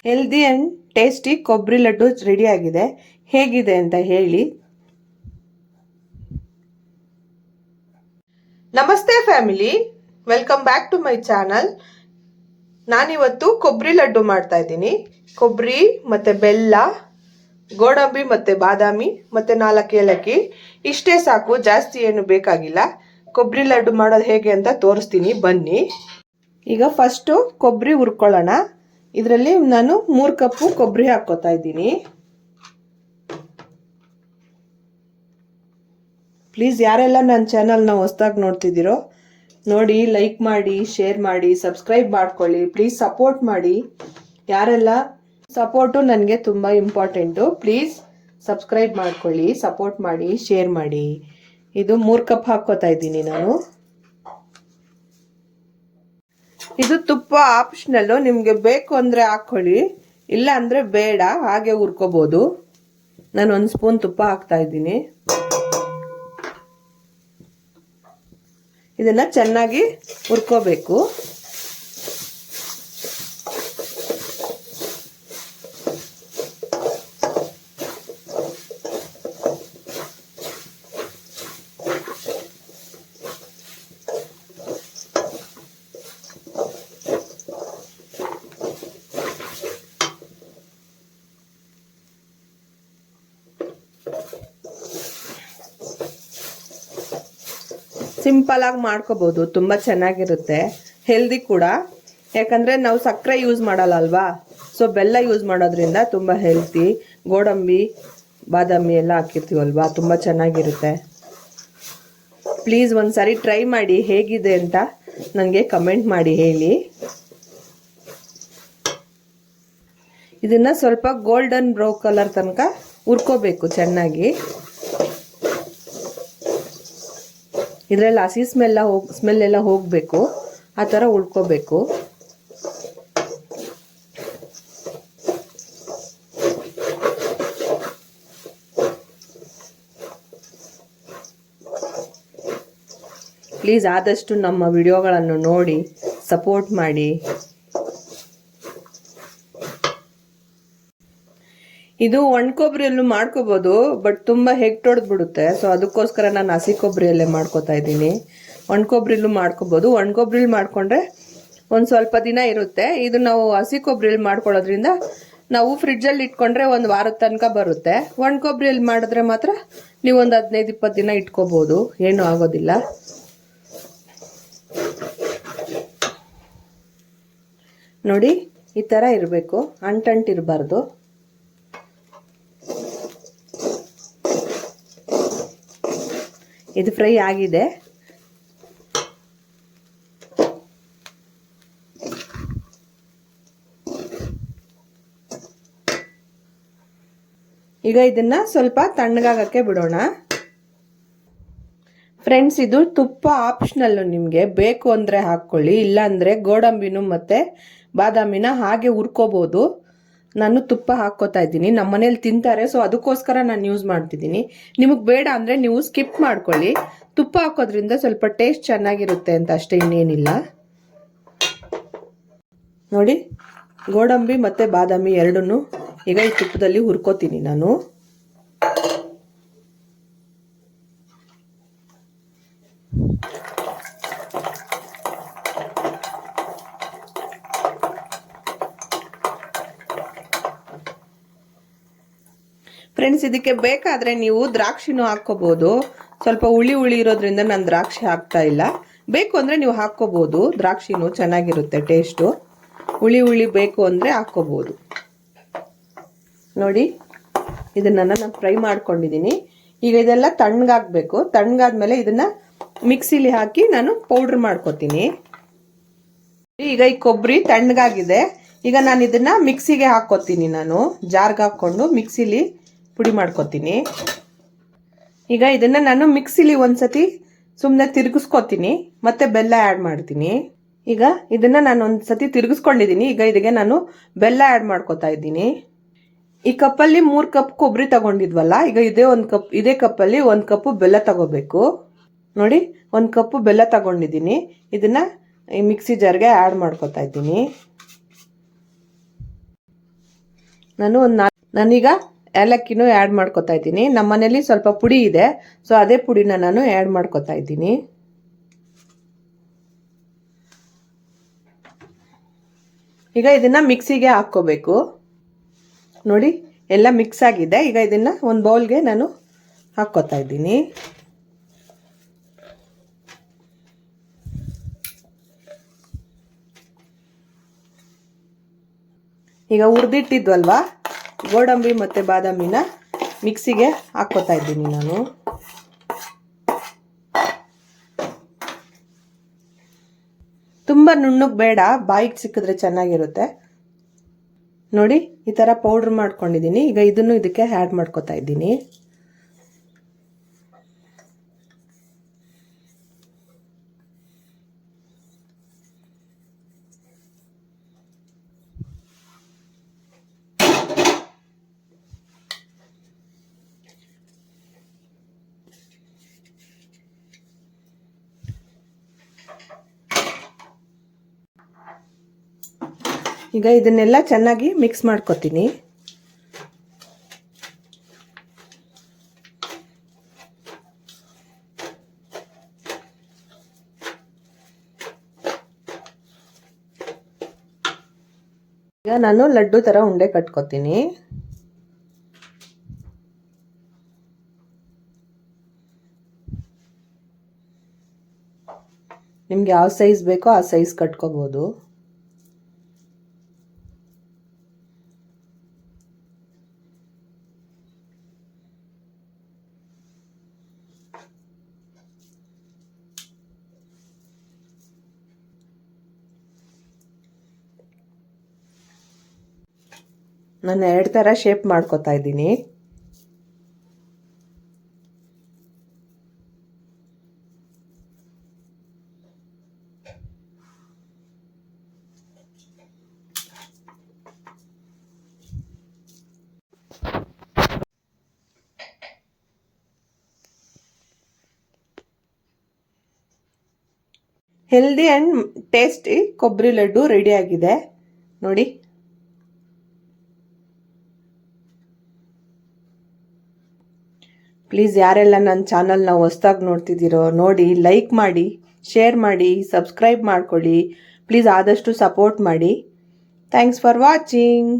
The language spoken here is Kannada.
ಹೆಲ್ದಿ ಆ್ಯಂಡ್ ಟೇಸ್ಟಿ ಕೊಬ್ಬರಿ ಲಡ್ಡು ರೆಡಿ ಆಗಿದೆ. ಹೇಗಿದೆ ಅಂತ ಹೇಳಿ. ನಮಸ್ತೆ family, welcome back to my channel. ನಾನಿವತ್ತು ಕೊಬ್ಬರಿ ಲಡ್ಡು ಮಾಡ್ತಾ ಇದ್ದೀನಿ. ಕೊಬ್ಬರಿ ಮತ್ತು ಬೆಲ್ಲ, ಗೋಡಂಬಿ ಮತ್ತು ಬಾದಾಮಿ ಮತ್ತು 4 ಏಲಕ್ಕಿ ಇಷ್ಟೇ ಸಾಕು, ಜಾಸ್ತಿ ಏನು ಬೇಕಾಗಿಲ್ಲ. ಕೊಬ್ಬರಿ ಲಡ್ಡು ಮಾಡೋದು ಹೇಗೆ ಅಂತ ತೋರಿಸ್ತೀನಿ, ಬನ್ನಿ. ಈಗ ಫಸ್ಟು ಕೊಬ್ಬರಿ ಹುರ್ಕೊಳ್ಳೋಣ. ಇದರಲ್ಲಿ ನಾನು 3 ಕಪ್ಪು ಕೊಬ್ಬರಿ ಹಾಕ್ಕೋತಾ ಇದ್ದೀನಿ. ಪ್ಲೀಸ್ ಯಾರೆಲ್ಲ ನನ್ನ ಚಾನಲ್ನ ಹೊಸದಾಗಿ ನೋಡ್ತಿದ್ದೀರೋ ನೋಡಿ, ಲೈಕ್ ಮಾಡಿ, ಶೇರ್ ಮಾಡಿ, ಸಬ್ಸ್ಕ್ರೈಬ್ ಮಾಡ್ಕೊಳ್ಳಿ. ಪ್ಲೀಸ್ ಸಪೋರ್ಟ್ ಮಾಡಿ. ಯಾರೆಲ್ಲ ಸಪೋರ್ಟು ನನಗೆ ತುಂಬ ಇಂಪಾರ್ಟೆಂಟು. ಪ್ಲೀಸ್ ಸಬ್ಸ್ಕ್ರೈಬ್ ಮಾಡ್ಕೊಳ್ಳಿ, ಸಪೋರ್ಟ್ ಮಾಡಿ, ಶೇರ್ ಮಾಡಿ. ಇದು 3 ಕಪ್ ಹಾಕ್ಕೋತಾ ಇದ್ದೀನಿ ನಾನು. ಇದು ತುಪ್ಪ ಆಪ್ಷನಲ್ಲು, ನಿಮಗೆ ಬೇಕು ಅಂದರೆ ಹಾಕ್ಕೊಳ್ಳಿ, ಇಲ್ಲ ಅಂದರೆ ಬೇಡ, ಹಾಗೆ ಹುರ್ಕೋಬೋದು. ನಾನು 1 ಸ್ಪೂನ್ ತುಪ್ಪ ಹಾಕ್ತಾ ಇದ್ದೀನಿ. ಇದನ್ನು ಚೆನ್ನಾಗಿ ಹುರ್ಕೋಬೇಕು. ಸಿಂಪಲ್ ಆಗಿ ಮಾಡ್ಕೋಬಹುದು, ತುಂಬ ಚೆನ್ನಾಗಿರುತ್ತೆ, ಹೆಲ್ದಿ ಕೂಡ. ಯಾಕಂದರೆ ನಾವು ಸಕ್ಕರೆ ಯೂಸ್ ಮಾಡಲ್ಲ ಅಲ್ವಾ, ಸೊ ಬೆಲ್ಲ ಯೂಸ್ ಮಾಡೋದ್ರಿಂದ ತುಂಬ ಹೆಲ್ತಿ. ಗೋಡಂಬಿ ಬಾದಾಮಿ ಎಲ್ಲ ಹಾಕಿರ್ತೀವಲ್ವಾ, ತುಂಬ ಚೆನ್ನಾಗಿರುತ್ತೆ. ಪ್ಲೀಸ್ ಒಂದ್ಸಾರಿ ಟ್ರೈ ಮಾಡಿ, ಹೇಗಿದೆ ಅಂತ ನನಗೆ ಕಮೆಂಟ್ ಮಾಡಿ ಹೇಳಿ. ಇದನ್ನು ಸ್ವಲ್ಪ ಗೋಲ್ಡನ್ ಬ್ರೌನ್ ಕಲರ್ ತನಕ ಹುರ್ಕೋಬೇಕು ಚೆನ್ನಾಗಿ. ಇದರಲ್ಲಿ ಹಸಿ ಸ್ಮೆಲ್ ಎಲ್ಲ ಹೋಗಬೇಕು, ಆ ಥರ ಉಳ್ಕೋಬೇಕು. ಪ್ಲೀಸ್ ಆದಷ್ಟು ನಮ್ಮ ವಿಡಿಯೋಗಳನ್ನು ನೋಡಿ ಸಪೋರ್ಟ್ ಮಾಡಿ. ಇದು ಒಣ ಕೊಬ್ಬರಿಯಲ್ಲೂ ಮಾಡ್ಕೋಬೋದು, ಬಟ್ ತುಂಬ ಬಿಡುತ್ತೆ. ಸೊ ಅದಕ್ಕೋಸ್ಕರ ನಾನು ಹಸಿ ಕೊಬ್ಬರಿಯಲ್ಲೇ ಮಾಡ್ಕೋತಾ ಇದ್ದೀನಿ. ಒಣ ಕೊಬ್ಬರಿಲೂ ಮಾಡ್ಕೋಬೋದು. ಒಣ ಕೊಬ್ಬರಿಲಿ ಮಾಡ್ಕೊಂಡ್ರೆ ಒಂದು ಸ್ವಲ್ಪ ದಿನ ಇರುತ್ತೆ. ಇದು ನಾವು ಹಸಿ ಕೊಬ್ಬರಿಲಿ ಮಾಡ್ಕೊಳ್ಳೋದ್ರಿಂದ ನಾವು ಫ್ರಿಡ್ಜಲ್ಲಿ ಇಟ್ಕೊಂಡ್ರೆ 1 ವಾರದ ತನಕ ಬರುತ್ತೆ. ಒಣ ಕೊಬ್ಬರಿಯಲ್ಲಿ ಮಾಡಿದ್ರೆ ಮಾತ್ರ ನೀವು ಒಂದು 15-20 ದಿನ ಇಟ್ಕೋಬೋದು, ಏನೂ ಆಗೋದಿಲ್ಲ. ನೋಡಿ, ಈ ಥರ ಇರಬೇಕು, ಅಂಟಿರಬಾರ್ದು. ಇದು ಫ್ರೈ ಆಗಿದೆ. ಈಗ ಇದನ್ನ ಸ್ವಲ್ಪ ತಣ್ಣಗಾಗಕ್ಕೆ ಬಿಡೋಣ. ಫ್ರೆಂಡ್ಸ್, ಇದು ತುಪ್ಪ ಆಪ್ಷನಲ್ಲು, ನಿಮಗೆ ಬೇಕು ಅಂದರೆ ಹಾಕ್ಕೊಳ್ಳಿ, ಇಲ್ಲ ಅಂದರೆ ಗೋಡಂಬಿನೂ ಮತ್ತು ಬಾದಾಮಿನ ಹಾಗೆ ಹುರ್ಕೋಬೋದು. ನಾನು ತುಪ್ಪ ಹಾಕ್ಕೋತಾ ಇದ್ದೀನಿ, ನಮ್ಮ ಮನೇಲಿ ತಿಂತಾರೆ, ಸೊ ಅದಕ್ಕೋಸ್ಕರ ನಾನು ಯೂಸ್ ಮಾಡ್ತಿದ್ದೀನಿ. ನಿಮಗೆ ಬೇಡ ಅಂದರೆ ನೀವು ಸ್ಕಿಪ್ ಮಾಡ್ಕೊಳ್ಳಿ. ತುಪ್ಪ ಹಾಕೋದ್ರಿಂದ ಸ್ವಲ್ಪ ಟೇಸ್ಟ್ ಚೆನ್ನಾಗಿರುತ್ತೆ ಅಂತ ಅಷ್ಟೇ, ಇನ್ನೇನಿಲ್ಲ. ನೋಡಿ, ಗೋಡಂಬಿ ಮತ್ತು ಬಾದಾಮಿ ಎರಡನ್ನೂ ಈಗ ಈ ತುಪ್ಪದಲ್ಲಿ ಹುರ್ಕೋತೀನಿ ನಾನು. ಫ್ರೆಂಡ್ಸ್, ಇದಕ್ಕೆ ಬೇಕಾದರೆ ನೀವು ದ್ರಾಕ್ಷಿನೂ ಹಾಕ್ಕೋಬೋದು. ಸ್ವಲ್ಪ ಹುಳಿ ಇರೋದ್ರಿಂದ ನಾನು ದ್ರಾಕ್ಷಿ ಹಾಕ್ತಾ ಇಲ್ಲ. ಬೇಕು ಅಂದರೆ ನೀವು ಹಾಕ್ಕೋಬೋದು, ದ್ರಾಕ್ಷಿನೂ ಚೆನ್ನಾಗಿರುತ್ತೆ ಟೇಸ್ಟು. ಹುಳಿ ಬೇಕು ಅಂದರೆ ಹಾಕ್ಕೋಬೋದು. ನೋಡಿ, ಇದನ್ನು ನಾನು ಫ್ರೈ ಮಾಡ್ಕೊಂಡಿದ್ದೀನಿ. ಈಗ ಇದೆಲ್ಲ ತಣ್ಣಗಾಗಬೇಕು. ತಣ್ಣಗಾದ್ಮೇಲೆ ಇದನ್ನು ಮಿಕ್ಸಿಲಿ ಹಾಕಿ ನಾನು ಪೌಡ್ರ್ ಮಾಡ್ಕೊತೀನಿ. ಈಗ ಈ ಕೊಬ್ಬರಿ ತಣ್ಣಗಾಗಿದೆ. ಈಗ ನಾನು ಇದನ್ನು ಮಿಕ್ಸಿಗೆ ಹಾಕ್ಕೋತೀನಿ. ನಾನು ಜಾರ್ಗೆ ಹಾಕ್ಕೊಂಡು ಮಿಕ್ಸಿಲಿ ಪುಡಿ ಮಾಡ್ಕೊತೀನಿ. ಈಗ ಇದನ್ನು ನಾನು ಮಿಕ್ಸಿಲಿ ಒಂದ್ಸತಿ ಸುಮ್ಮನೆ ತಿರುಗಿಸ್ಕೊತೀನಿ, ಮತ್ತೆ ಬೆಲ್ಲ ಆ್ಯಡ್ ಮಾಡ್ತೀನಿ. ಈಗ ಇದನ್ನು ನಾನು ಒಂದ್ಸತಿ ತಿರುಗಿಸ್ಕೊಂಡಿದ್ದೀನಿ. ಈಗ ಇದಕ್ಕೆ ನಾನು ಬೆಲ್ಲ ಆ್ಯಡ್ ಮಾಡ್ಕೊತಾ ಇದ್ದೀನಿ. ಈ ಕಪ್ಪಲ್ಲಿ 3 ಕಪ್ ಕೊಬ್ಬರಿ ತಗೊಂಡಿದ್ವಲ್ಲ, ಈಗ ಇದೇ ಕಪ್ಪಲ್ಲಿ 1 ಕಪ್ಪು ಬೆಲ್ಲ ತಗೋಬೇಕು. ನೋಡಿ, 1 ಕಪ್ಪು ಬೆಲ್ಲ ತಗೊಂಡಿದ್ದೀನಿ. ಇದನ್ನು ಈ ಮಿಕ್ಸಿ ಜಾರ್ಗೆ ಆ್ಯಡ್ ಮಾಡ್ಕೊತಾ ಇದ್ದೀನಿ. ನಾನೀಗ ಏಲಕ್ಕಿನೂ ಆ್ಯಡ್ ಮಾಡ್ಕೊತಾ ಇದ್ದೀನಿ. ನಮ್ಮ ಮನೇಲಿ ಸ್ವಲ್ಪ ಪುಡಿ ಇದೆ, ಸೊ ಅದೇ ಪುಡಿನ ನಾನು ಆ್ಯಡ್ ಮಾಡ್ಕೊತಾ ಇದ್ದೀನಿ. ಈಗ ಇದನ್ನ ಮಿಕ್ಸಿಗೆ ಹಾಕ್ಕೋಬೇಕು. ನೋಡಿ ಎಲ್ಲ ಮಿಕ್ಸ್ ಆಗಿದೆ. ಈಗ ಇದನ್ನ ಒಂದು ಬೌಲ್ಗೆ ನಾನು ಹಾಕ್ಕೋತಾ ಇದ್ದೀನಿ. ಈಗ ಹುರಿದಿಟ್ಟಿದ್ವಲ್ವಾ ಗೋಡಂಬಿ ಮತ್ತು ಬಾದಾಮಿನ ಮಿಕ್ಸಿಗೆ ಹಾಕ್ಕೋತಾ ಇದ್ದೀನಿ ನಾನು. ತುಂಬ ನುಣ್ಣಗೆ ಬೇಡ, ಬಾಯಿಗೆ ಸಿಕ್ಕಿದ್ರೆ ಚೆನ್ನಾಗಿರುತ್ತೆ. ನೋಡಿ ಈ ಥರ ಪೌಡ್ರ್ ಮಾಡ್ಕೊಂಡಿದ್ದೀನಿ. ಈಗ ಇದನ್ನು ಇದಕ್ಕೆ ಆ್ಯಡ್ ಮಾಡ್ಕೋತಾ ಇದ್ದೀನಿ. ಈಗ ಇದನ್ನೆಲ್ಲ ಚೆನ್ನಾಗಿ ಮಿಕ್ಸ್ ಮಾಡ್ಕೊತೀನಿ. ಈಗ ನಾನು ಲಡ್ಡು ಥರ ಉಂಡೆ ಕಟ್ಕೊತೀನಿ. ನಿಮ್ಗೆ ಯಾವ ಸೈಜ್ ಬೇಕೋ ಆ ಸೈಜ್ ಕಟ್ಕೋಬೋದು. ನಾನು 2 ಥರ ಶೇಪ್ ಮಾಡ್ಕೊತಾ ಇದ್ದೀನಿ. ಹೆಲ್ದಿ ಆ್ಯಂಡ್ ಟೇಸ್ಟಿ ಕೊಬ್ಬರಿ ಲಡ್ಡು ರೆಡಿ ಆಗಿದೆ ನೋಡಿ. ಪ್ಲೀಸ್ ಯಾರೆಲ್ಲ ನನ್ನ ಚಾನಲ್ನ ಹೊಸ್ದಾಗಿ ನೋಡ್ತಿದ್ದೀರೋ ನೋಡಿ, ಲೈಕ್ ಮಾಡಿ, ಶೇರ್ ಮಾಡಿ, ಸಬ್ಸ್ಕ್ರೈಬ್ ಮಾಡ್ಕೊಳ್ಳಿ. ಪ್ಲೀಸ್ ಆದಷ್ಟು ಸಪೋರ್ಟ್ ಮಾಡಿ. Thanks for watching.